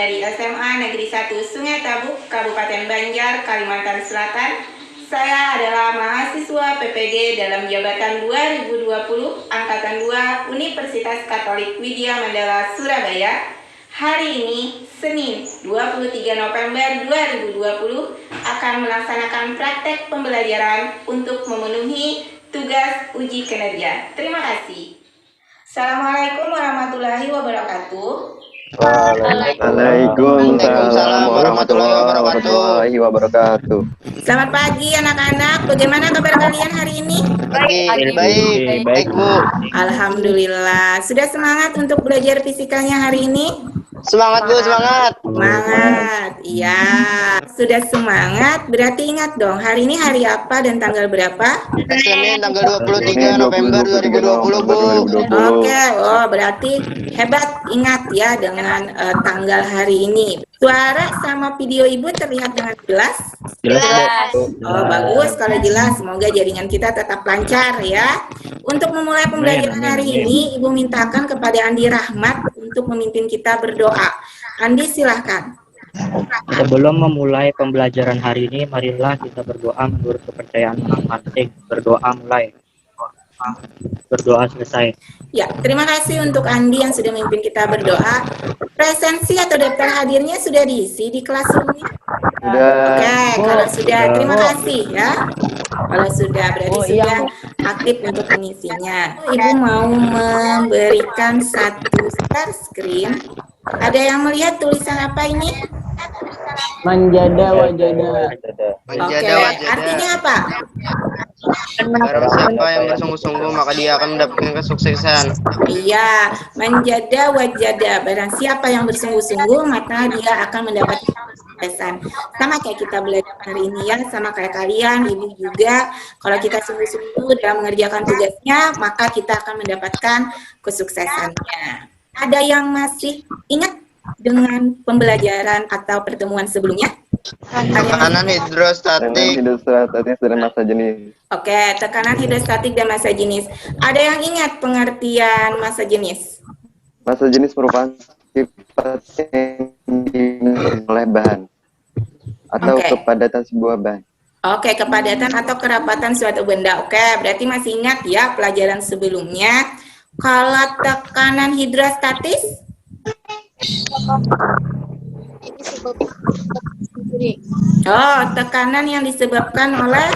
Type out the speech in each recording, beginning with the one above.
dari SMA Negeri 1 Sungai Tabuk, Kabupaten Banjar, Kalimantan Selatan. Saya adalah mahasiswa PPG dalam jabatan 2020 Angkatan 2 Universitas Katolik Widya Mandala Surabaya. Hari ini, Senin 23 November 2020, akan melaksanakan praktek pembelajaran untuk memenuhi tugas uji kinerja. Terima kasih. Assalamualaikum warahmatullahi wabarakatuh. Waalaikumsalam warahmatullahi wabarakatuh. Selamat pagi anak-anak. Bagaimana kabar kalian hari ini? Baik Bu. Alhamdulillah. Sudah semangat untuk belajar fisikanya hari ini? Semangat Bu, semangat. Semangat. Iya. Sudah semangat, berarti ingat dong, hari ini hari apa dan tanggal berapa? Senin tanggal 23 November 2020 Bu. Oke, oh berarti hebat, ingat ya dengan tanggal hari ini. Suara sama video Ibu terlihat dengan jelas? Jelas. Oh bagus, kalau jelas semoga jaringan kita tetap lancar ya. Untuk memulai pembelajaran hari ini, Ibu mintakan kepada Andi Rahmat untuk memimpin kita berdoa. Andi silahkan. Sebelum memulai pembelajaran hari ini, marilah kita berdoa menurut kepercayaan masing-masing. Berdoa mulai. Berdoa selesai. Ya, terima kasih untuk Andi yang sudah memimpin kita berdoa. Presensi atau daftar hadirnya sudah diisi di kelasnya? Oke, kalau sudah, terima kasih ya. Kalau sudah, berarti sudah aktif untuk mengisinya. Ibu mau memberikan satu share screen. Ada yang melihat tulisan apa ini? Manjada wajada. Oke, artinya apa? Barang siapa yang bersungguh-sungguh maka dia akan mendapatkan kesuksesan. Iya, manjada wajada. Barang siapa yang bersungguh-sungguh maka dia akan mendapatkan kesuksesan. Sama kayak kita belajar hari ini ya, sama kayak kalian, Ibu juga. Kalau kita sungguh-sungguh dalam mengerjakan tugasnya, maka kita akan mendapatkan kesuksesannya. Ada yang masih ingat dengan pembelajaran atau pertemuan sebelumnya? Tekanan hidrostatik dan massa jenis. Oke, tekanan hidrostatik dan massa jenis. Ada yang ingat pengertian massa jenis? Massa jenis merupakan sifat yang dimiliki oleh bahan atau kepadatan sebuah bahan. Oke, kepadatan atau kerapatan suatu benda. Oke, berarti masih ingat ya pelajaran sebelumnya. Kalau tekanan hidrostatis? Oh, tekanan yang disebabkan oleh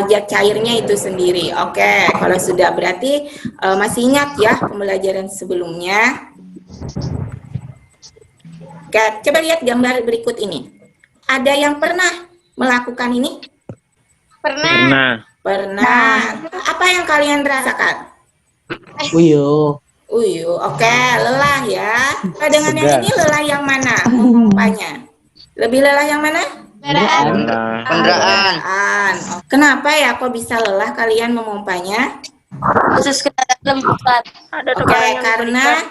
zat cairnya itu sendiri. Oke, kalau sudah berarti masih ingat ya pembelajaran sebelumnya. Oke, coba lihat gambar berikut ini. Ada yang pernah melakukan ini? Pernah. Pernah. Apa yang kalian rasakan? Uyuh. Oke, lelah ya. Nah, dengan yang ini lelah yang mana? Memompanya. Lebih lelah yang mana? kendaraan. Kenapa ya kok bisa lelah kalian memompanya? Khusus kendaraan lebih besar. Oke, karena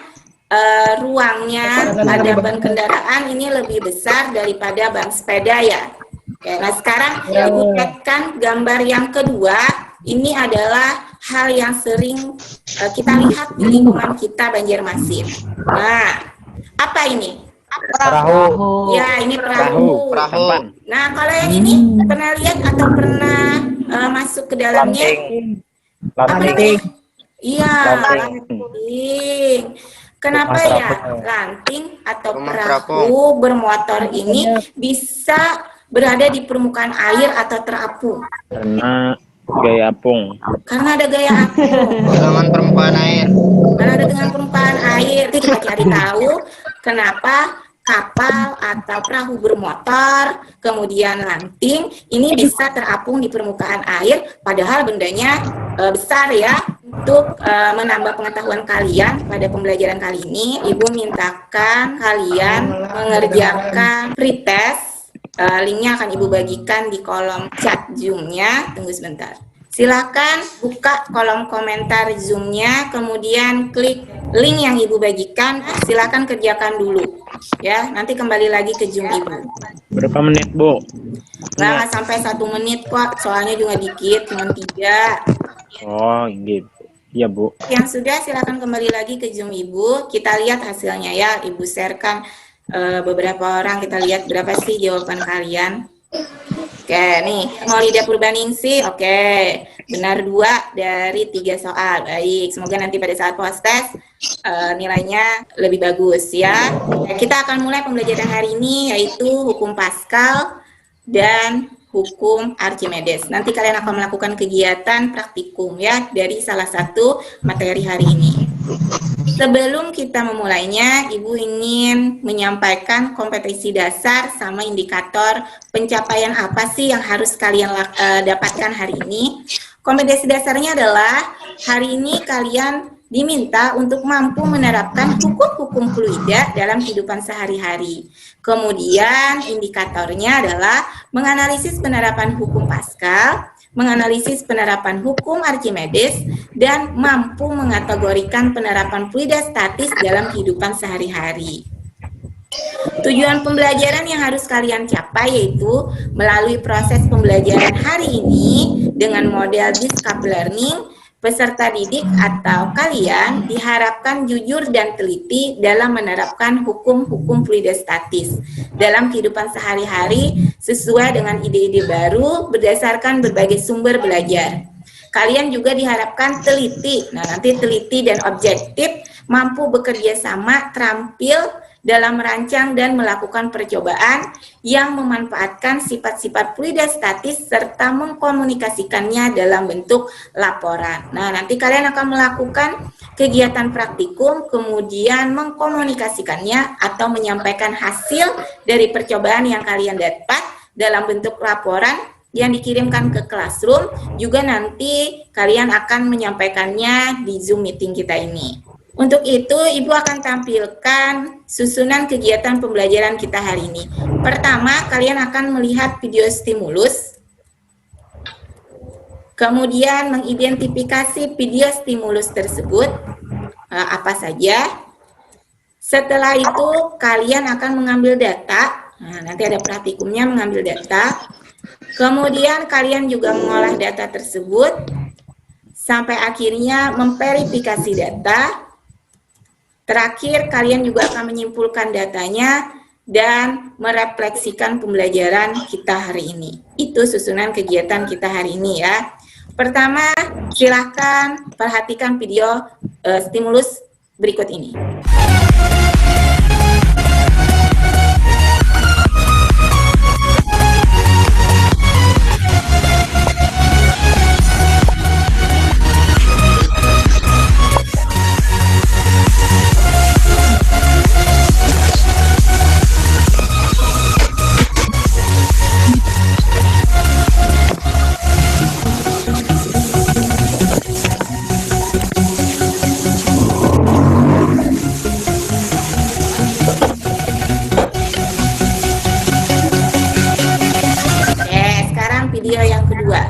ruangnya pada ban kendaraan ini lebih besar daripada ban sepeda ya. Oke, nah sekarang Ibu lihatkan gambar yang kedua. Ini adalah hal yang sering kita lihat di lingkungan kita Banjarmasin. Nah, apa ini? Perahu. Ya, ini perahu. Nah, kalau yang ini pernah lihat atau pernah masuk ke dalamnya? Apa namanya? Iya, lanting. Kenapa ya lanting atau perahu bermotor ini bisa berada di permukaan air atau terapung? Gaya apung. Karena ada gaya apung. Dengan permukaan air. Karena ada dengan permukaan air. Jadi kita cari tahu kenapa kapal atau perahu bermotor, kemudian lanting, ini bisa terapung di permukaan air, padahal bendanya besar ya. Untuk menambah pengetahuan kalian pada pembelajaran kali ini, Ibu mintakan kalian mengerjakan pretest. Linknya akan Ibu bagikan di kolom chat Zoom-nya. Tunggu sebentar. Silakan buka kolom komentar Zoom-nya, kemudian klik link yang Ibu bagikan. Silakan kerjakan dulu. Ya, nanti kembali lagi ke Zoom Ibu. Berapa menit, Bu? Nggak sampai 1 menit kok, soalnya juga dikit, cuma 3. Oh, gitu. Iya, Bu. Yang sudah silakan kembali lagi ke Zoom Ibu. Kita lihat hasilnya ya, Ibu sharekan beberapa orang, kita lihat berapa sih jawaban kalian. Oke, nih Maulida Purbaningsih, oke, benar 2 dari 3 soal. Baik, semoga nanti pada saat post test nilainya lebih bagus ya. Kita akan mulai pembelajaran hari ini, yaitu hukum Pascal dan hukum Archimedes. Nanti kalian akan melakukan kegiatan praktikum ya dari salah satu materi hari ini. Sebelum kita memulainya, Ibu ingin menyampaikan kompetensi dasar sama indikator pencapaian apa sih yang harus kalian dapatkan hari ini. Kompetensi dasarnya adalah hari ini kalian diminta untuk mampu menerapkan hukum-hukum fluida dalam kehidupan sehari-hari. Kemudian indikatornya adalah menganalisis penerapan hukum Pascal, menganalisis penerapan hukum Archimedes, dan mampu mengategorikan penerapan fluida statis dalam kehidupan sehari-hari. Tujuan pembelajaran yang harus kalian capai yaitu melalui proses pembelajaran hari ini dengan model Discover Learning, peserta didik atau kalian diharapkan jujur dan teliti dalam menerapkan hukum-hukum fluida statis dalam kehidupan sehari-hari sesuai dengan ide-ide baru berdasarkan berbagai sumber belajar. Kalian juga diharapkan teliti, nanti teliti dan objektif, mampu bekerja sama, terampil dalam merancang dan melakukan percobaan yang memanfaatkan sifat-sifat fluida statis serta mengkomunikasikannya dalam bentuk laporan. Nah, nanti kalian akan melakukan kegiatan praktikum, kemudian mengkomunikasikannya atau menyampaikan hasil dari percobaan yang kalian dapat dalam bentuk laporan yang dikirimkan ke classroom. Juga nanti kalian akan menyampaikannya di Zoom meeting kita ini. Untuk itu, Ibu akan tampilkan susunan kegiatan pembelajaran kita hari ini. Pertama, kalian akan melihat video stimulus. Kemudian mengidentifikasi video stimulus tersebut, apa saja. Setelah itu, kalian akan mengambil data. Nanti ada praktikumnya mengambil data. Kemudian kalian juga mengolah data tersebut. Sampai akhirnya memverifikasi data. Terakhir, kalian juga akan menyimpulkan datanya dan merefleksikan pembelajaran kita hari ini. Itu susunan kegiatan kita hari ini ya. Pertama, silahkan perhatikan video stimulus berikut ini. Video yang kedua.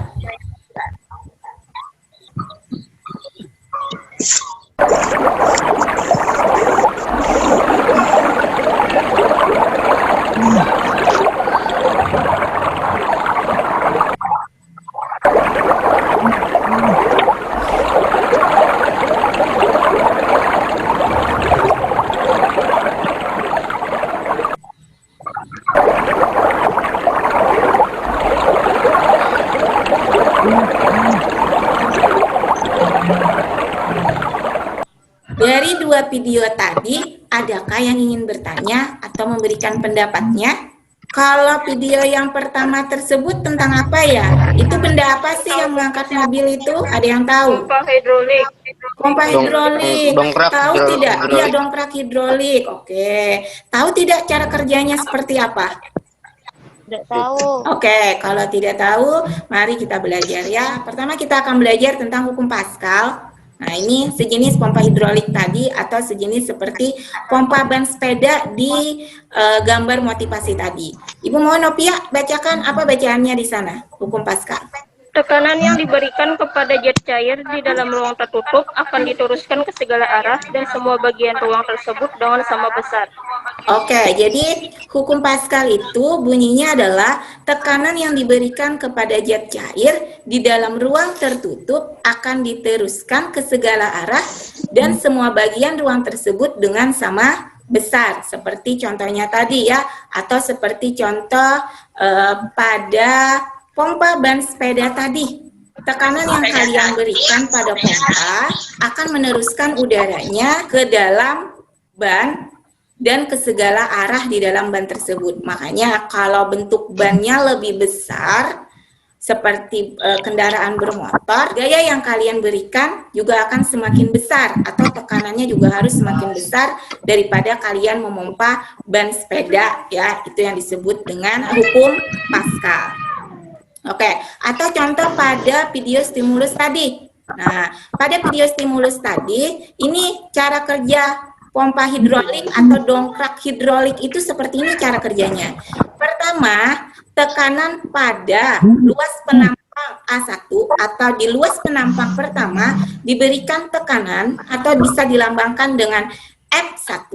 Dari 2 video tadi, adakah yang ingin bertanya atau memberikan pendapatnya? Kalau video yang pertama tersebut tentang apa ya? Itu benda apa sih yang mengangkat mobil itu? Ada yang tahu? Pompa hidrolik. Pompa hidrolik. Dongkrak Tahu hidrolik. tidak? Iya, dongkrak hidrolik. Oke. Tahu tidak cara kerjanya seperti apa? Tidak tahu. Oke, kalau tidak tahu, mari kita belajar ya. Pertama kita akan belajar tentang hukum Pascal. Nah, ini sejenis pompa hidrolik tadi atau sejenis seperti pompa ban sepeda di gambar motivasi tadi. Ibu mohon Novia bacakan apa bacaannya di sana, hukum Pascal. Tekanan yang diberikan kepada jet cair di dalam ruang tertutup akan diteruskan ke segala arah dan semua bagian ruang tersebut dengan sama besar. Oke, jadi hukum Pascal itu bunyinya adalah tekanan yang diberikan kepada jet cair di dalam ruang tertutup akan diteruskan ke segala arah dan semua bagian ruang tersebut dengan sama besar, seperti contohnya tadi ya, atau seperti contoh pada pompa ban sepeda tadi. Tekanan yang kalian berikan pada pompa akan meneruskan udaranya ke dalam ban dan ke segala arah di dalam ban tersebut. Makanya kalau bentuk bannya lebih besar, seperti kendaraan bermotor, gaya yang kalian berikan juga akan semakin besar, atau tekanannya juga harus semakin besar daripada kalian memompa ban sepeda, ya. Itu yang disebut dengan hukum Pascal. Oke, atau contoh pada video stimulus tadi. Nah, pada video stimulus tadi, ini cara kerja pompa hidrolik atau dongkrak hidrolik itu seperti ini cara kerjanya. Pertama, tekanan pada luas penampang A1 atau di luas penampang pertama diberikan tekanan atau bisa dilambangkan dengan F1.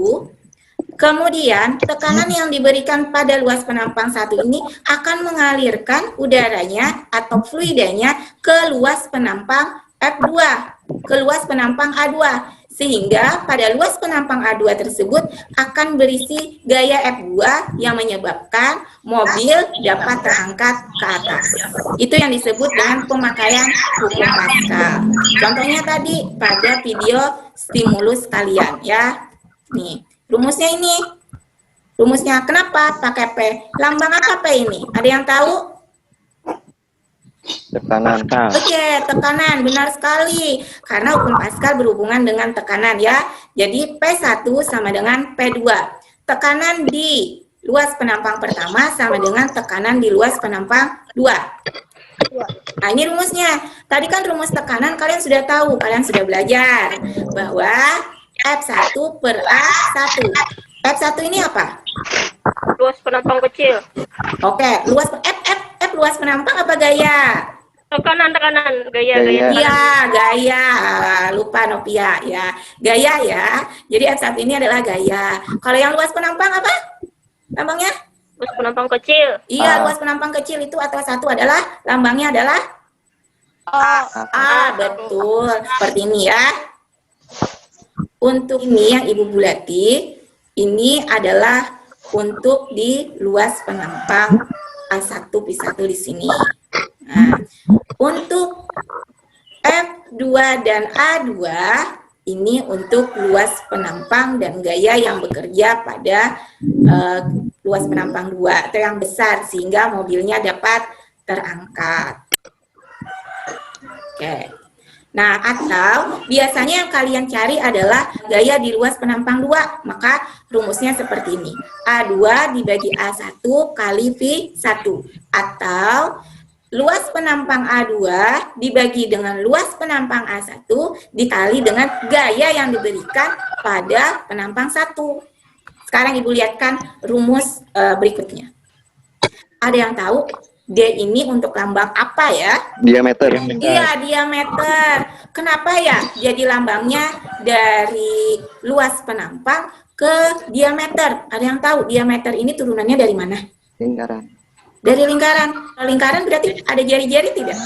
Kemudian tekanan yang diberikan pada luas penampang 1 ini akan mengalirkan udaranya atau fluidanya ke luas penampang F2, ke luas penampang A2. Sehingga pada luas penampang A2 tersebut akan berisi gaya F2 yang menyebabkan mobil dapat terangkat ke atas. Itu yang disebut dengan pemakaian hukum Pascal. Contohnya tadi pada video stimulus kalian ya. Nih, rumusnya ini. Rumusnya kenapa pakai P? Lambang apa P ini? Ada yang tahu? Tekanan. Oke, tekanan, benar sekali. Karena hukum Pascal berhubungan dengan tekanan ya. Jadi P1 sama dengan P2. Tekanan di luas penampang pertama sama dengan tekanan di luas penampang 2. Nah, ini rumusnya. Tadi kan rumus tekanan kalian sudah tahu, kalian sudah belajar bahwa F1 per A1. F1 ini apa? Luas penampang kecil. Oke, luas F luas penampang apa gaya? Tekanan gaya. Iya, gaya. Lupa Novia ya. Gaya ya. Jadi F1 ini adalah gaya. Kalau yang luas penampang apa? Lambangnya? Luas penampang kecil. Iya, luas penampang kecil itu atau 1 adalah lambangnya adalah A, betul. Seperti ini ya. Untuk ini yang Ibu bulati, ini adalah untuk di luas penampang A1 P1 di sini. Nah, untuk F2 dan A2 ini untuk luas penampang dan gaya yang bekerja pada luas penampang 2 atau yang besar sehingga mobilnya dapat terangkat. Oke. Nah, atau biasanya yang kalian cari adalah gaya di luas penampang 2. Maka rumusnya seperti ini. A2 dibagi A1 kali V1. Atau luas penampang A2 dibagi dengan luas penampang A1 dikali dengan gaya yang diberikan pada penampang 1. Sekarang Ibu lihatkan rumus berikutnya. Ada yang tahu? D ini untuk lambang apa ya? Diameter. Iya, diameter. Kenapa ya jadi lambangnya dari luas penampang ke diameter? Ada yang tahu diameter ini turunannya dari mana? Lingkaran. Dari lingkaran. Kalau lingkaran berarti ada jari-jari tidak?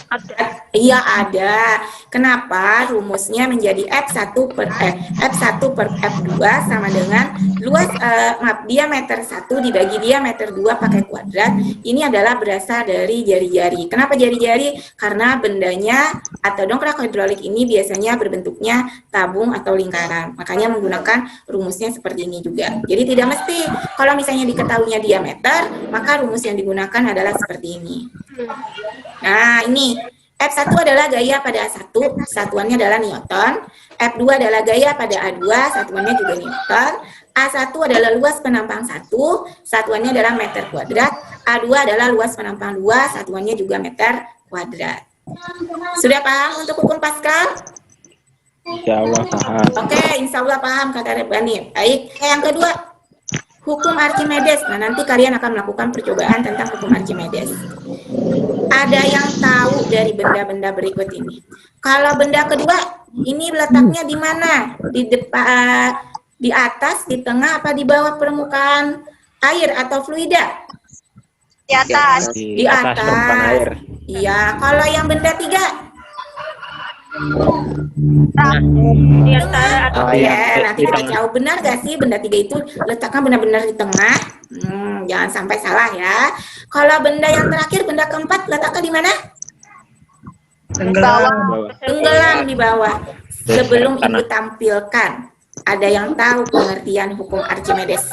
Ada. Iya ada. Kenapa rumusnya menjadi F1 per F2 sama dengan luas diameter 1 dibagi diameter 2 pakai kuadrat. Ini adalah berasal dari jari-jari. Kenapa jari-jari? Karena bendanya atau dongkrak hidrolik ini biasanya berbentuknya tabung atau lingkaran. Makanya menggunakan rumusnya seperti ini juga. Jadi tidak mesti kalau misalnya diketahuinya diameter, maka rumus yang digunakan adalah seperti ini. Nah, ini F1 adalah gaya pada A1, satuannya adalah Newton. F2 adalah gaya pada A2, satuannya juga Newton. A1 adalah luas penampang 1, satuannya adalah meter kuadrat. A2 adalah luas penampang 2, satuannya juga meter kuadrat. Sudah paham untuk hukum Pascal? Insya Allah paham. Oke, insya Allah paham kata Rebani. Baik, yang kedua, hukum Archimedes. Nah, nanti kalian akan melakukan percobaan tentang hukum Archimedes. Ada yang tahu dari benda-benda berikut ini? Kalau benda kedua, ini letaknya di mana? Di depan, di atas, di tengah, apa di bawah permukaan air atau fluida? Di atas. Di atas. permukaan air. Iya. Kalau yang benda tiga? Di antara atau Oke, iya, nanti di kita tengah. jawab benar gak sih benda 3 itu letakkan benar-benar di tengah? Jangan sampai salah ya. Kalau benda yang terakhir, benda keempat letakkan di mana? Tenggelam di bawah. Sebelum Ibu tampilkan, ada yang tahu pengertian hukum Archimedes?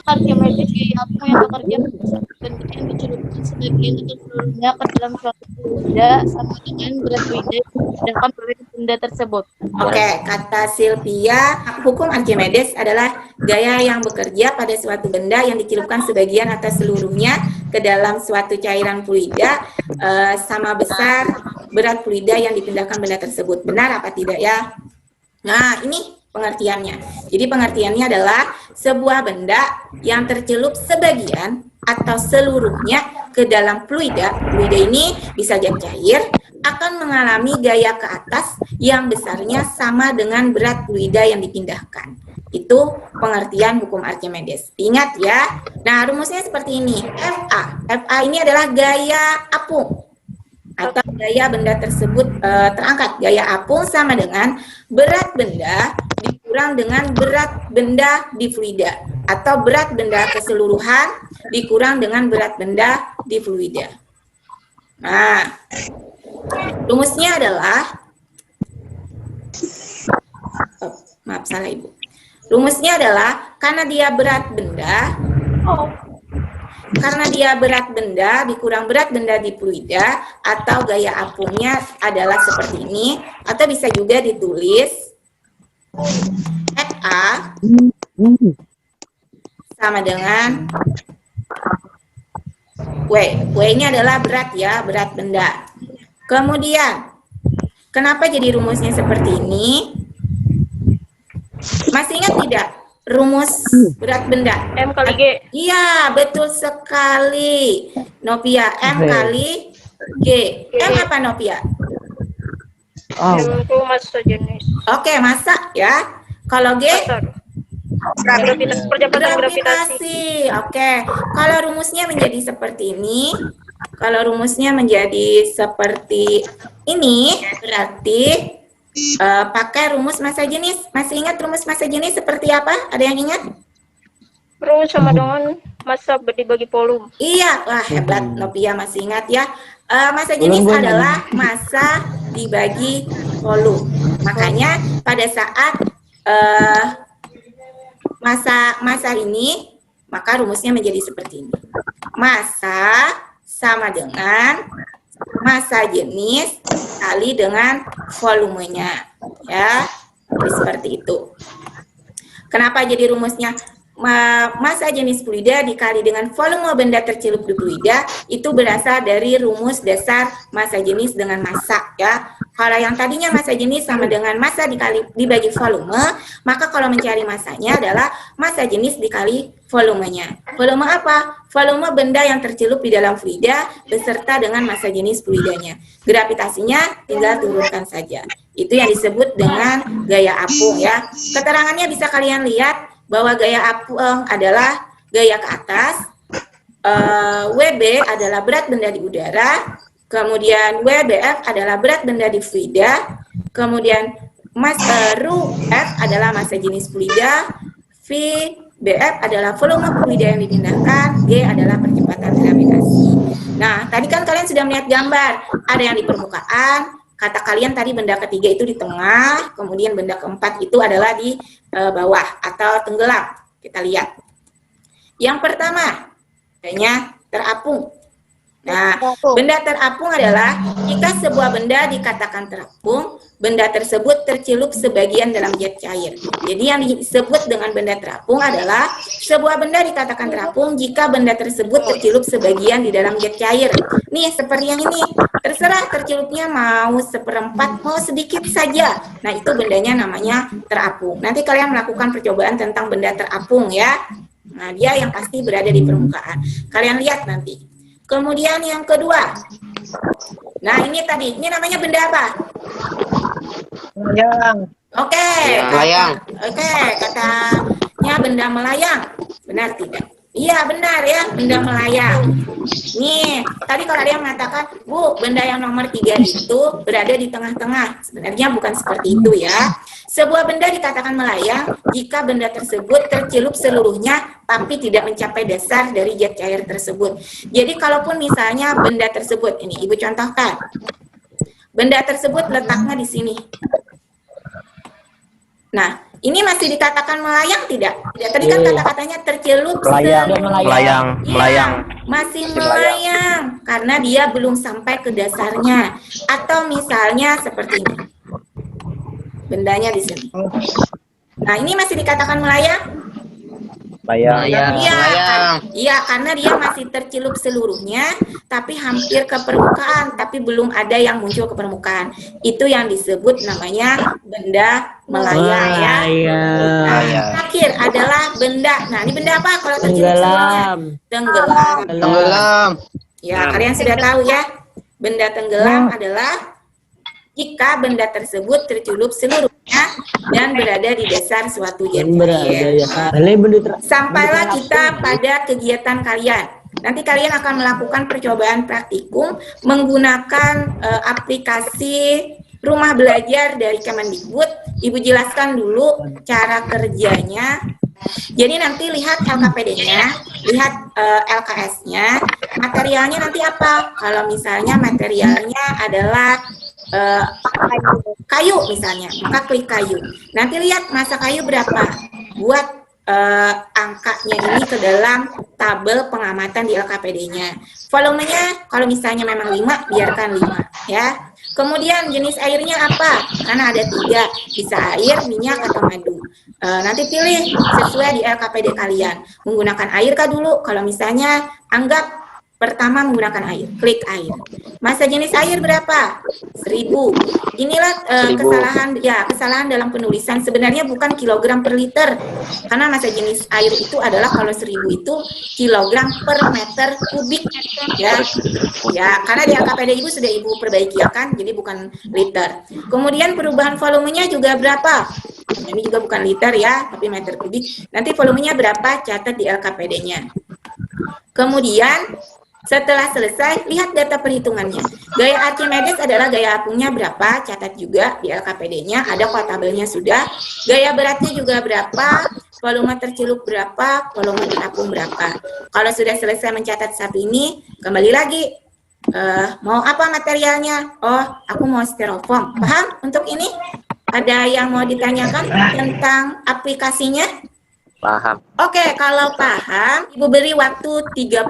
Archimedes apa yang bekerja benda yang dicelupkan sebagian atau seluruhnya ke dalam suatu benda sama dengan berat benda sedangkan berat benda tersebut. Oke, kata Sylvia, hukum Archimedes adalah gaya yang bekerja pada suatu benda yang dicelupkan sebagian atau seluruhnya ke dalam suatu cairan fluida sama besar berat fluida yang dipindahkan benda tersebut. Benar apa tidak ya? Nah, ini pengertiannya. Jadi pengertiannya adalah sebuah benda yang tercelup sebagian atau seluruhnya ke dalam fluida. Fluida ini bisa zat cair, akan mengalami gaya ke atas yang besarnya sama dengan berat fluida yang dipindahkan. Itu pengertian hukum Archimedes. Ingat ya. Nah, rumusnya seperti ini. FA. FA ini adalah gaya apung atau gaya benda tersebut terangkat. Gaya apung sama dengan berat benda dikurang dengan berat benda di fluida atau berat benda keseluruhan dikurang dengan berat benda di fluida. Nah, rumusnya adalah maaf salah Ibu. Rumusnya adalah karena dia berat benda dikurang berat benda di fluida atau gaya apungnya adalah seperti ini, atau bisa juga ditulis FA sama dengan W. W-nya adalah berat ya, berat benda. Kemudian, kenapa jadi rumusnya seperti ini? Masih ingat tidak rumus berat benda? M kali G. Iya, betul sekali. Novia, M kali G. M apa Novia? Oh, M itu massa jenis. Oke, massa ya. Kalau G? Gravitasi, percepatan gravitasi. Gravitasi. Oke. Kalau rumusnya menjadi seperti ini, berarti pakai rumus massa jenis. Masih ingat rumus massa jenis seperti apa? Ada yang ingat? Rumus sama dengan massa dibagi volume. Iya, wah hebat Novia masih ingat ya. Massa jenis adalah massa dibagi volume. Makanya pada saat massa ini, maka rumusnya menjadi seperti ini. Massa sama dengan massa jenis kali dengan volumenya, ya. Jadi seperti itu. Kenapa jadi rumusnya massa jenis fluida dikali dengan volume benda tercelup di fluida? Itu berasal dari rumus dasar massa jenis dengan massa, ya. Kalau yang tadinya massa jenis sama dengan massa dibagi volume, maka kalau mencari massanya adalah massa jenis dikali volumenya. Volume apa? Volume benda yang tercelup di dalam fluida beserta dengan massa jenis fluidanya. Gravitasinya tinggal turunkan saja. Itu yang disebut dengan gaya apung, ya. Keterangannya bisa kalian lihat bahwa gaya apung adalah gaya ke atas, WB adalah berat benda di udara, kemudian WBF adalah berat benda di fluida, kemudian ρF adalah massa jenis fluida, VBF adalah volume fluida yang dipindahkan, G adalah percepatan gravitasi. Nah, tadi kan kalian sudah melihat gambar, ada yang di permukaan, kata kalian tadi benda ketiga itu di tengah, kemudian benda keempat itu adalah di bawah atau tenggelam. Kita lihat. Yang pertama, adanya terapung. Nah, benda terapung adalah jika sebuah benda dikatakan terapung, benda tersebut tercelup sebagian dalam zat cair. Jadi yang disebut dengan benda terapung adalah sebuah benda dikatakan terapung jika benda tersebut tercelup sebagian di dalam zat cair. Nih, seperti yang ini. Terserah tercelupnya mau seperempat, mau sedikit saja. Nah, itu bendanya namanya terapung. Nanti kalian melakukan percobaan tentang benda terapung ya. Nah, dia yang pasti berada di permukaan. Kalian lihat nanti. Kemudian yang kedua. Nah, ini tadi. Ini namanya benda apa? melayang. Oke. Melayang. Oke, katanya benda melayang. Benar tidak? Iya benar ya, benda melayang. Nih, tadi kalau ada yang mengatakan, Bu, benda yang nomor 3 itu berada di tengah-tengah. Sebenarnya bukan seperti itu ya. Sebuah benda dikatakan melayang jika benda tersebut tercelup seluruhnya tapi tidak mencapai dasar dari jet cair tersebut. Jadi kalaupun misalnya benda tersebut, ini Ibu contohkan, benda tersebut letaknya di sini. Nah, ini masih dikatakan melayang tidak? Tidak. Tadi kan kata-katanya tercelup Melayang. Iya, masih melayang karena dia belum sampai ke dasarnya. Atau misalnya seperti ini. Bendanya di sini. Nah, ini masih dikatakan melayang? Melayang. Iya, karena dia masih tercelup seluruhnya, tapi hampir ke permukaan, tapi belum ada yang muncul ke permukaan. Itu yang disebut namanya benda melayang ya. Nah, terakhir adalah benda. Nah, ini benda apa kalau tercelup seluruhnya? Tenggelam. Ya, kalian sudah tahu ya. Benda tenggelam adalah jika benda tersebut tercelup seluruhnya dan berada di dasar suatu jet air. Sampailah kita pada kegiatan kalian. Nanti kalian akan melakukan percobaan praktikum menggunakan aplikasi rumah belajar dari Kemendikbud. Ibu jelaskan dulu cara kerjanya. Jadi nanti lihat LKPD-nya, lihat LKS-nya, materialnya nanti apa? Kalau misalnya materialnya adalah kayu misalnya, maka klik kayu. Nanti lihat massa kayu berapa. Buat angkanya ini ke dalam tabel pengamatan di LKPD-nya. Volumenya kalau misalnya memang 5, biarkan 5 ya. Kemudian jenis airnya apa? Karena ada 3, bisa air, minyak, atau madu. Nanti pilih sesuai di LKPD kalian. Menggunakan air kah dulu? Kalau misalnya anggap pertama menggunakan air, klik air. Massa jenis air berapa? 1000. Inilah kesalahan dalam penulisan. Sebenarnya bukan kilogram per liter, karena massa jenis air itu adalah kalau 1000 itu kilogram per meter kubik. Ya, karena di LKPD Ibu sudah Ibu perbaiki ya kan, jadi bukan liter. Kemudian perubahan volumenya juga berapa? Ini juga bukan liter ya, tapi meter kubik. Nanti volumenya berapa? Catat di LKPD-nya. Kemudian setelah selesai, lihat data perhitungannya. Gaya Archimedes adalah gaya apungnya berapa, catat juga di LKPD-nya, ada kok tabelnya sudah. Gaya beratnya juga berapa, volume tercelup berapa, volume terapung berapa. Kalau sudah selesai mencatat satu ini, kembali lagi. Mau apa materialnya? Oh, aku mau styrofoam. Paham untuk ini? Ada yang mau ditanyakan tentang aplikasinya? Paham. Oke, kalau paham, Ibu beri waktu 30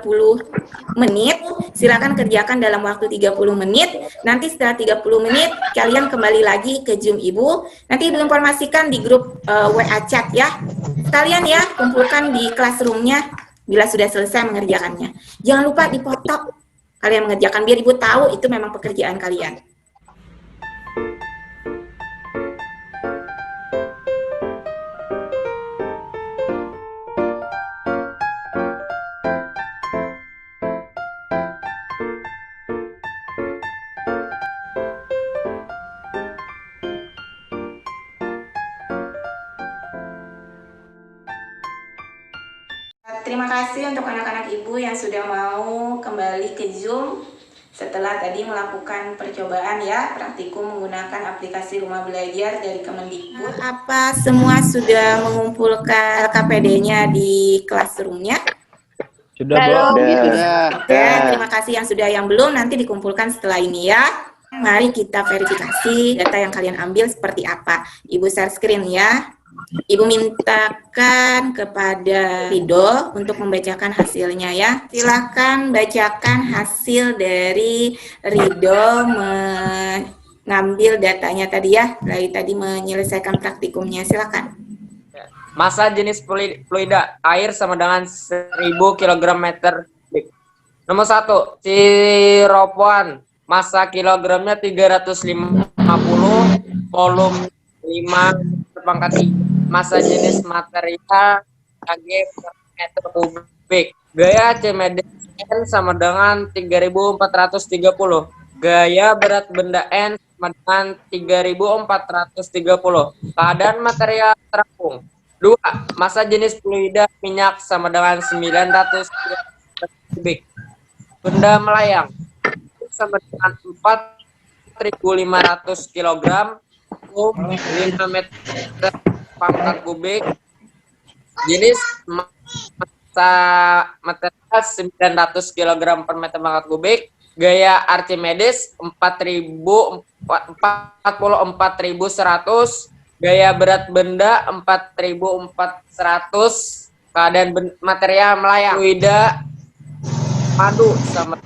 menit. Silakan kerjakan dalam waktu 30 menit. Nanti setelah 30 menit, kalian kembali lagi ke Zoom Ibu. Nanti Ibu informasikan di grup WA chat ya. Kalian ya, kumpulkan di classroom-nya bila sudah selesai mengerjakannya. Jangan lupa dipoto kalian mengerjakan, biar Ibu tahu itu memang pekerjaan kalian. Terima kasih untuk anak-anak Ibu yang sudah mau kembali ke Zoom setelah tadi melakukan percobaan ya, praktikum menggunakan aplikasi rumah belajar dari Kemendikbud. Apa semua sudah mengumpulkan LKPD-nya di classroom-nya? Sudah, Bu. Oke, terima kasih yang sudah, yang belum nanti dikumpulkan setelah ini ya. Mari kita verifikasi data yang kalian ambil seperti apa. Ibu share screen ya. Ibu mintakan kepada Rido untuk membacakan hasilnya ya. Silakan bacakan hasil dari Rido mengambil datanya tadi ya. Dari tadi menyelesaikan praktikumnya. Silakan. Massa jenis fluida air sama dengan 1000 kg meter kubik. Nomor 1, styrofoam. Massa kilogramnya 350, volume 5/3. Massa jenis material kg per meter kubik. Gaya Archimedes N sama dengan 3430. Gaya berat benda N sama dengan 3430. Keadaan material terapung. 2. Massa jenis fluida minyak sama dengan 900 kubik. Benda melayang sama dengan 4.500 kg, 5 meter pangkat kubik. Jenis massa material 900 kg per meter pangkat kubik. Gaya Archimedes 44.100. Gaya berat benda 4.400. Keadaan material melayang fluida madu sama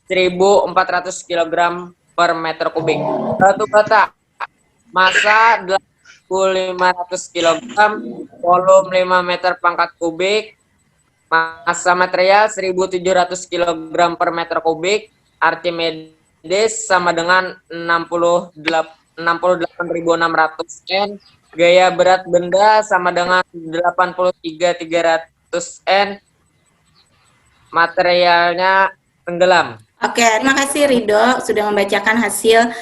1.400 kg per meter kubik. Batu bata massa 8.500 kg, volume 5 meter pangkat kubik, massa material 1.700 kg per meter kubik. Archimedes sama dengan 68.600 N. Gaya berat benda sama dengan 83.300 N. Materialnya tenggelam. Oke, terima kasih Ridho sudah membacakan hasil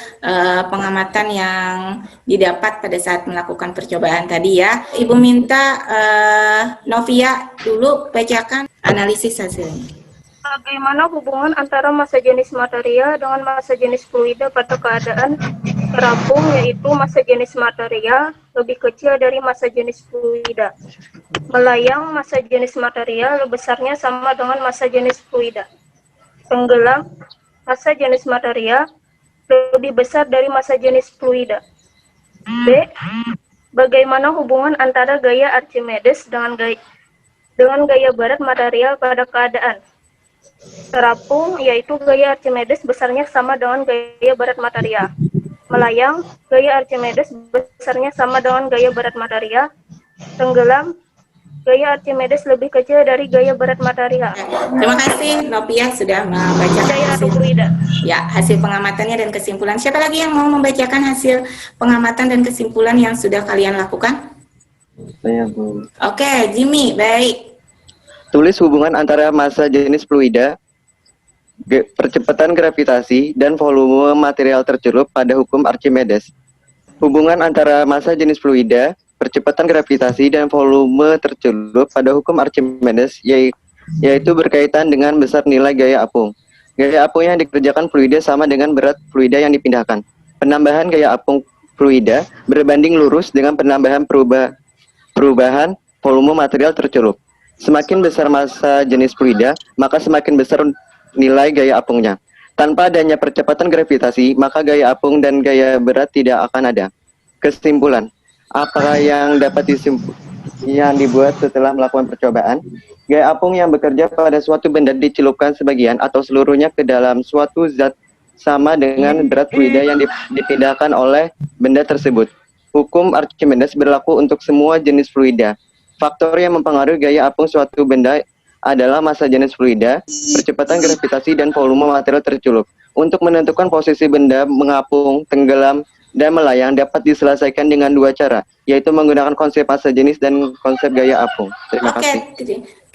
pengamatan yang didapat pada saat melakukan percobaan tadi ya. Ibu minta Novia dulu bacakan analisis hasilnya. Bagaimana hubungan antara massa jenis material dengan massa jenis fluida pada keadaan terapung, yaitu massa jenis material lebih kecil dari massa jenis fluida. Melayang, massa jenis material besarnya sama dengan massa jenis fluida. Tenggelam, massa jenis material lebih besar dari massa jenis fluida. B. Bagaimana hubungan antara gaya Archimedes dengan gaya berat material pada keadaan terapung, yaitu gaya Archimedes besarnya sama dengan gaya berat material. Melayang, gaya Archimedes besarnya sama dengan gaya berat material. Tenggelam, gaya Archimedes lebih kecil dari gaya berat material. Terima kasih Novia sudah membacakan hasil, ya, hasil pengamatannya dan kesimpulan. Siapa lagi yang mau membacakan hasil pengamatan dan kesimpulan yang sudah kalian lakukan? Saya, Bu. Oke, Jimmy, baik. Tulis hubungan antara massa jenis fluida, percepatan gravitasi, dan volume material tercelup pada hukum Archimedes. Hubungan antara massa jenis fluida, percepatan gravitasi, dan volume tercelup pada hukum Archimedes yaitu berkaitan dengan besar nilai gaya apung. Gaya apung yang dikerjakan fluida sama dengan berat fluida yang dipindahkan. Penambahan gaya apung fluida berbanding lurus dengan penambahan perubahan volume material tercelup. Semakin besar massa jenis fluida, maka semakin besar nilai gaya apungnya. Tanpa adanya percepatan gravitasi, maka gaya apung dan gaya berat tidak akan ada. Kesimpulan, apa yang dapat yang dibuat setelah melakukan percobaan? Gaya apung yang bekerja pada suatu benda dicelupkan sebagian atau seluruhnya ke dalam suatu zat sama dengan berat fluida yang dipindahkan oleh benda tersebut. Hukum Archimedes berlaku untuk semua jenis fluida. Faktor yang mempengaruhi gaya apung suatu benda adalah massa jenis fluida, percepatan gravitasi, dan volume material tercelup. Untuk menentukan posisi benda mengapung, tenggelam, dan melayang dapat diselesaikan dengan dua cara, yaitu menggunakan konsep massa jenis dan konsep gaya apung. Terima kasih.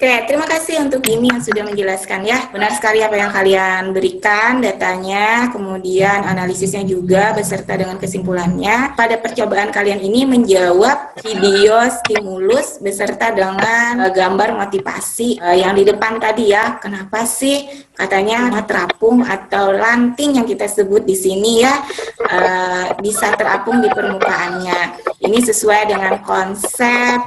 Oke, terima kasih untuk Jimmy yang sudah menjelaskan ya. Benar sekali apa yang kalian berikan, datanya, kemudian analisisnya juga beserta dengan kesimpulannya. Pada percobaan kalian ini menjawab video stimulus beserta dengan gambar motivasi yang di depan tadi ya. Kenapa sih katanya terapung atau lanting yang kita sebut di sini ya bisa terapung di permukaannya. Ini sesuai dengan konsep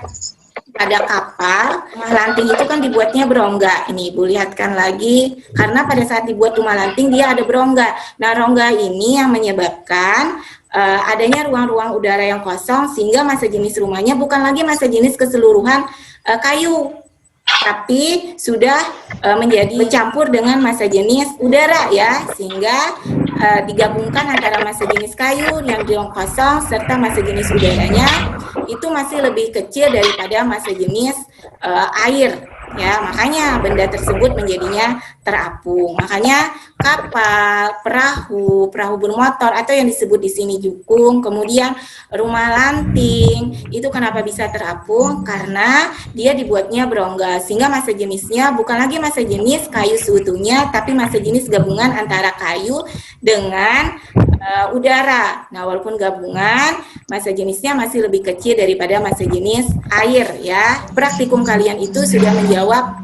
pada kapal, rumah lanting itu kan dibuatnya berongga. Ini Ibu lihatkan lagi, karena pada saat dibuat rumah lanting dia ada berongga. Nah, rongga ini yang menyebabkan adanya ruang-ruang udara yang kosong, sehingga massa jenis rumahnya bukan lagi massa jenis keseluruhan kayu, tapi sudah menjadi bercampur dengan massa jenis udara ya, sehingga digabungkan antara massa jenis kayu yang di ruang kosong serta massa jenis udaranya itu masih lebih kecil daripada massa jenis air ya, makanya benda tersebut menjadinya terapung. Makanya kapal, perahu bermotor atau yang disebut di sini jukung, kemudian rumah lanting itu kenapa bisa terapung? Karena dia dibuatnya berongga sehingga massa jenisnya bukan lagi massa jenis kayu seutuhnya, tapi massa jenis gabungan antara kayu dengan udara. Nah, walaupun gabungan, massa jenisnya masih lebih kecil daripada massa jenis air ya. Praktikum kalian itu sudah menjawab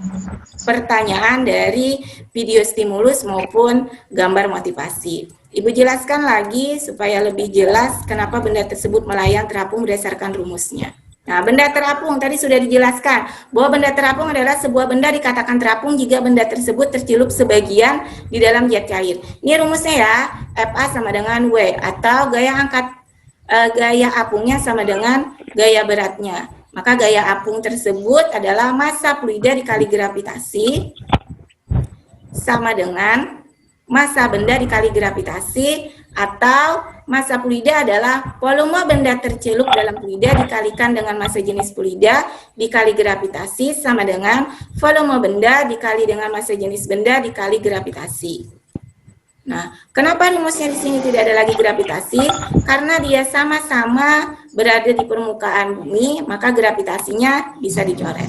pertanyaan dari video stimulus maupun gambar motivasi. Ibu jelaskan lagi supaya lebih jelas kenapa benda tersebut melayang terapung berdasarkan rumusnya. Nah, benda terapung tadi sudah dijelaskan bahwa benda terapung adalah sebuah benda dikatakan terapung jika benda tersebut tercelup sebagian di dalam jet cair. Ini rumusnya ya, FA sama dengan W, atau gaya apungnya sama dengan gaya beratnya. Maka gaya apung tersebut adalah massa fluida dikali gravitasi sama dengan massa benda dikali gravitasi, atau massa fluida adalah volume benda tercelup dalam fluida dikalikan dengan massa jenis fluida dikali gravitasi sama dengan volume benda dikali dengan massa jenis benda dikali gravitasi. Nah, kenapa rumusnya di sini tidak ada lagi gravitasi? Karena dia sama-sama berada di permukaan bumi, maka gravitasinya bisa dicoret.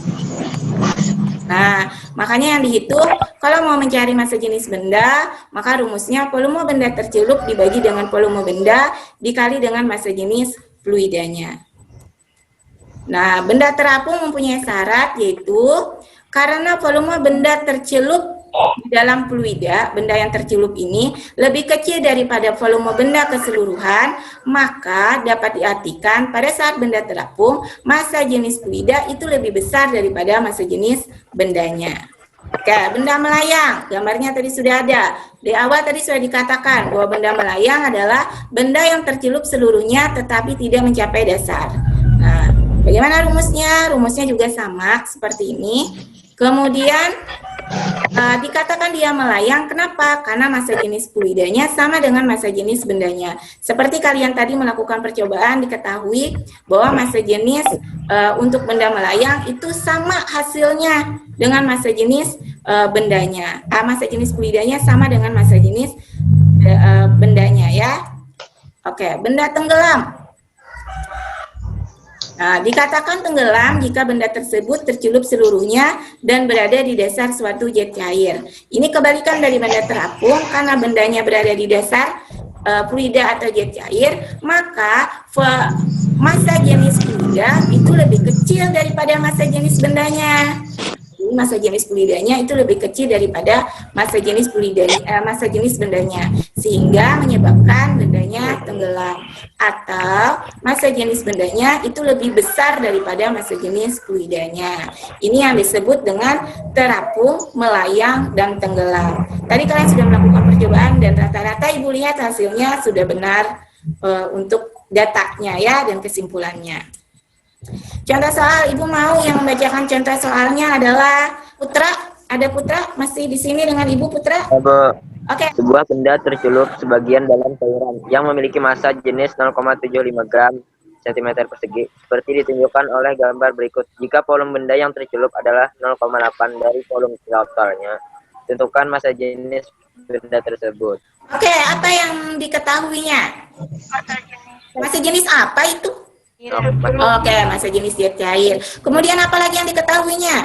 Nah, makanya yang dihitung kalau mau mencari massa jenis benda, maka rumusnya volume benda tercelup dibagi dengan volume benda dikali dengan massa jenis fluidanya. Nah, benda terapung mempunyai syarat yaitu karena volume benda tercelup di dalam fluida, benda yang tercelup ini lebih kecil daripada volume benda keseluruhan, maka dapat diartikan pada saat benda terapung, massa jenis fluida itu lebih besar daripada massa jenis bendanya. Oke, benda melayang, gambarnya tadi sudah ada. Di awal tadi sudah dikatakan bahwa benda melayang adalah benda yang tercelup seluruhnya tetapi tidak mencapai dasar. Nah, bagaimana rumusnya? Rumusnya juga sama seperti ini. Kemudian dikatakan dia melayang, kenapa? Karena massa jenis fluidanya sama dengan massa jenis bendanya. Seperti kalian tadi melakukan percobaan, diketahui bahwa massa jenis untuk benda melayang itu sama hasilnya dengan massa jenis bendanya. Massa jenis fluidanya sama dengan massa jenis bendanya ya. Oke, benda tenggelam. Nah, dikatakan tenggelam jika benda tersebut tercelup seluruhnya dan berada di dasar suatu jet cair. Ini kebalikan dari benda terapung, karena bendanya berada di dasar fluida atau jet cair, maka massa jenis fluida itu lebih kecil daripada massa jenis bendanya. Massa jenis fluidanya itu lebih kecil daripada massa jenis massa jenis bendanya, sehingga menyebabkan bendanya tenggelam, atau massa jenis bendanya itu lebih besar daripada massa jenis fluidanya. Ini yang disebut dengan terapung, melayang, dan tenggelam. Tadi kalian sudah melakukan percobaan dan rata-rata ibu lihat hasilnya sudah benar untuk datanya ya dan kesimpulannya. Contoh soal, ibu mau yang membacakan contoh soalnya adalah Putra. Ada Putra masih di sini dengan ibu Putra? Oke. Sebuah benda tercelup sebagian dalam cairan yang memiliki massa jenis 0,75 gram cm persegi seperti ditunjukkan oleh gambar berikut. Jika volume benda yang tercelup adalah 0,8 dari volume totalnya, tentukan massa jenis benda tersebut. Oke, apa yang diketahuinya? Massa jenis apa itu? Oke, massa jenis jet cair. Kemudian apa lagi yang diketahuinya?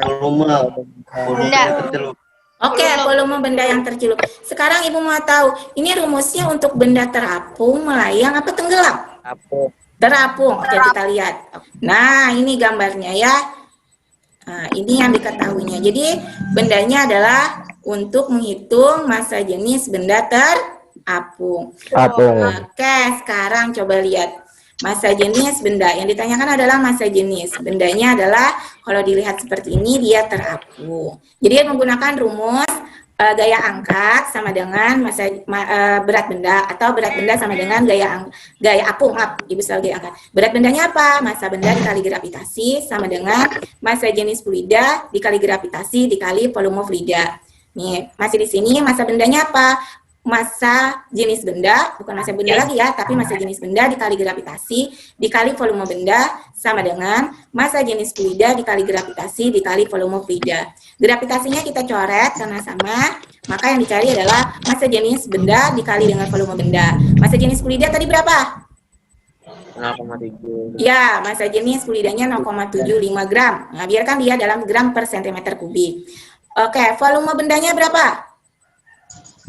Volume Benda. tercelup. Oke, volume benda yang tercelup. Sekarang ibu mau tahu, ini rumusnya untuk benda terapung, melayang, apa tenggelam? Terapung. Oke, kita lihat. Nah, ini gambarnya ya. Nah, ini yang diketahuinya. Jadi, bendanya adalah untuk menghitung massa jenis benda terapung. Oke, sekarang coba lihat. Massa jenis benda, yang ditanyakan adalah massa jenis. Bendanya adalah, kalau dilihat seperti ini, dia terapung. Jadi menggunakan rumus gaya angkat sama dengan berat benda, atau berat benda sama dengan gaya apung. Ibu selalu gaya angkat. Berat bendanya apa? Massa benda dikali gravitasi sama dengan massa jenis fluida dikali gravitasi dikali volume fluida. Nih, masih di sini massa bendanya apa? Massa jenis benda, bukan massa benda lagi ya, tapi massa jenis benda dikali gravitasi dikali volume benda sama dengan massa jenis fluida dikali gravitasi dikali volume fluida. Gravitasinya kita coret karena sama, maka yang dicari adalah massa jenis benda dikali dengan volume benda. Massa jenis fluida tadi berapa? 0,7. Ya, massa jenis fluidanya 0,75 gram. Nah, biarkan dia dalam gram per centimeter kubik. Oke, volume bendanya berapa?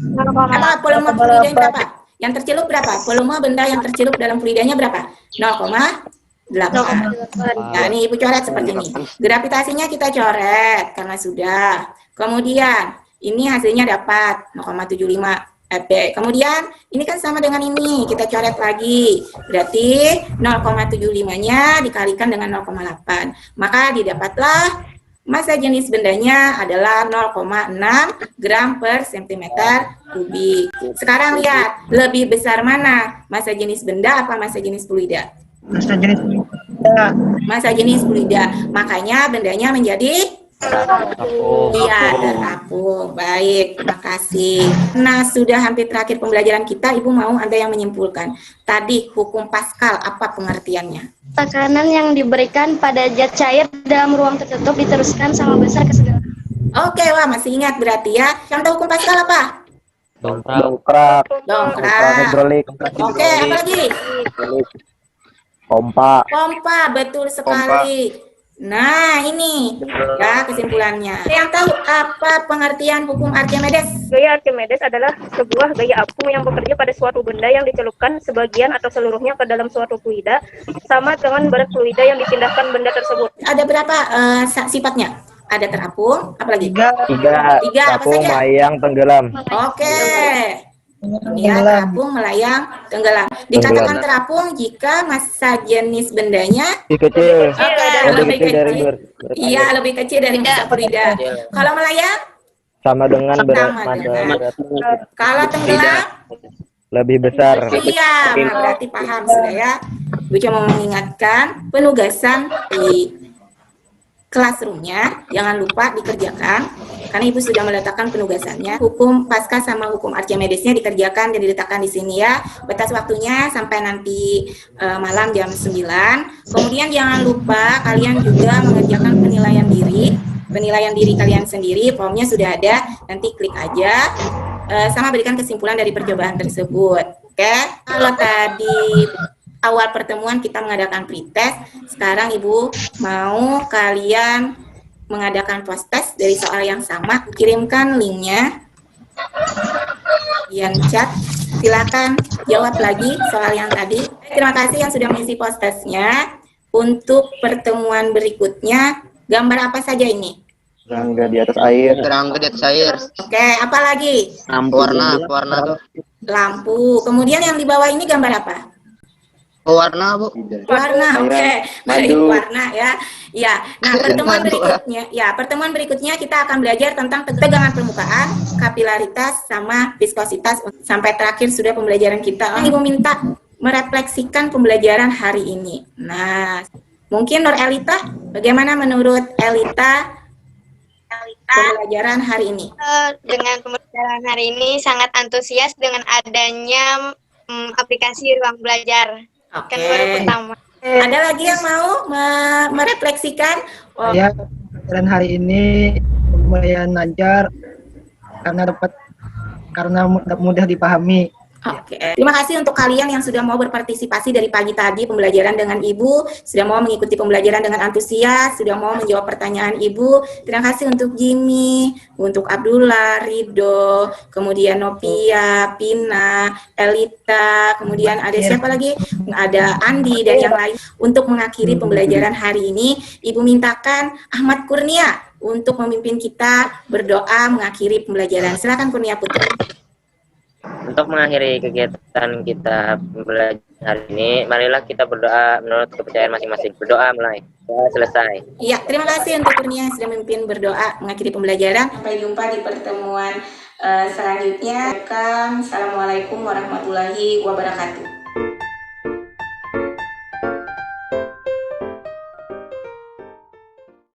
Apa volume fluidanya berapa? Yang tercelup berapa? Volume benda yang tercelup dalam fluidanya berapa? 0,8. Nah, ini Ibu coret seperti ini. Gravitasinya kita coret karena sudah. Kemudian, ini hasilnya dapat 0,75 Fp. Kemudian, ini kan sama dengan ini. Kita coret lagi. Berarti 0,75-nya dikalikan dengan 0,8. Maka didapatlah massa jenis bendanya adalah 0,6 gram per sentimeter kubik. Sekarang lihat, lebih besar mana? Massa jenis benda apa massa jenis fluida? Massa jenis Massa jenis fluida. Makanya bendanya menjadi terapung. Baik, terima kasih. Nah, sudah hampir terakhir pembelajaran kita. Ibu mau Anda yang menyimpulkan. Tadi hukum Pascal apa pengertiannya? Tekanan yang diberikan pada zat cair dalam ruang tertutup diteruskan sama besar ke segala. Oke, wah masih ingat berarti ya. Yang tahu hukum Pascal apa? Dongkrak. Dongkrak. Oke, apa lagi? Pompa. Pompa, betul sekali. Nah, ini ya kesimpulannya. Yang tahu apa pengertian hukum Archimedes? Gaya Archimedes adalah sebuah gaya apung yang bekerja pada suatu benda yang dicelupkan sebagian atau seluruhnya ke dalam suatu fluida, sama dengan berat fluida yang dipindahkan benda tersebut. Ada berapa sifatnya? Ada terapung, apa lagi? Tiga. Tiga, apa saja? Melayang, tenggelam. Oke. Ya, terapung, melayang, tenggelam. Dikatakan terapung jika massa jenis bendanya Kecil. lebih kecil. Iya, lebih kecil dari massa fluida. Kalau melayang? Sama dengan Kalau tenggelam? lebih besar. Iya, berarti paham sudah ya. Ibu cuma mengingatkan penugasan di classroom-nya, jangan lupa dikerjakan, karena Ibu sudah meletakkan penugasannya. Hukum Pascal sama hukum Archimedesnya dikerjakan dan diletakkan di sini ya. Batas waktunya sampai nanti malam jam 9. Kemudian jangan lupa kalian juga mengerjakan penilaian diri. Penilaian diri kalian sendiri, formnya sudah ada, nanti klik aja. Sama berikan kesimpulan dari percobaan tersebut. Oke, kalau tadi awal pertemuan kita mengadakan pretest, sekarang Ibu mau kalian mengadakan post test dari soal yang sama, kirimkan linknya, kemudian chat, silakan jawab lagi soal yang tadi. Terima kasih yang sudah mengisi post testnya. Untuk pertemuan berikutnya, gambar apa saja ini? Serangga di atas air. Serangga di atas air. Oke, apa lagi? Warna tuh. Lampu. Kemudian yang di bawah ini gambar apa? Warna, Bu. Warna, oke. Baik, Madu. warna ya. Ya. Nah, pertemuan berikutnya kita akan belajar tentang tegangan permukaan, kapilaritas sama viskositas. Sampai terakhir sudah pembelajaran kita. Ibu minta merefleksikan pembelajaran hari ini. Nah, mungkin Nur Elita, bagaimana menurut Elita pembelajaran hari ini? Dengan pembelajaran hari ini sangat antusias dengan adanya aplikasi ruang belajar. Oke. Kan baru pertama. Ada lagi yang mau merefleksikan? Ya, pembelajaran hari ini lumayan lancar karena mudah dipahami. Oke, terima kasih untuk kalian yang sudah mau berpartisipasi dari pagi tadi pembelajaran dengan Ibu, sudah mau mengikuti pembelajaran dengan antusias, sudah mau menjawab pertanyaan Ibu. Terima kasih untuk Jimmy, untuk Abdullah, Rido, kemudian Novia, Pina, Elita, kemudian ada siapa lagi? Ada Andi dan yang lain. Untuk mengakhiri pembelajaran hari ini, Ibu mintakan Ahmad Kurnia untuk memimpin kita berdoa mengakhiri pembelajaran. Silakan Kurnia Putri. Untuk mengakhiri kegiatan kita belajar hari ini, marilah kita berdoa menurut kepercayaan masing-masing. Berdoa mulai. Doa selesai. Iya, terima kasih untuk Kurnia yang sudah memimpin berdoa mengakhiri pembelajaran. Sampai jumpa di pertemuan selanjutnya. Assalamualaikum warahmatullahi wabarakatuh.